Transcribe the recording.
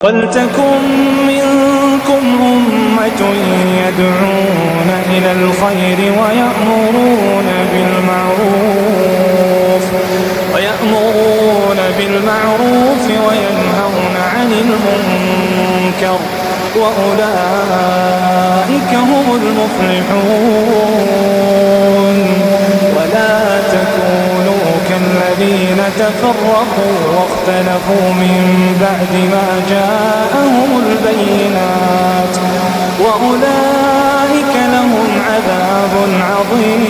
وَلْتَكُن مِّنكُمْ أُمَّةٌ يَدْعُونَ إِلَى الْخَيْرِ وَيَأْمُرُونَ بِالْمَعْرُوفِ وَيَنْهَوْنَ عَنِ الْمُنكَرِ وَأُولَٰئِكَ هُمُ الْمُفْلِحُونَ وَلَا تَكُونُوا كَالَّذِينَ تَفَرَّقُوا وَاخْتَلَفُوا مِن بَعْدِ مَا جَاءَهُمُ الْبَيِّنَاتُ وَأُولَٰئِكَ لَهُمْ عَذَابٌ عَظِيمٌ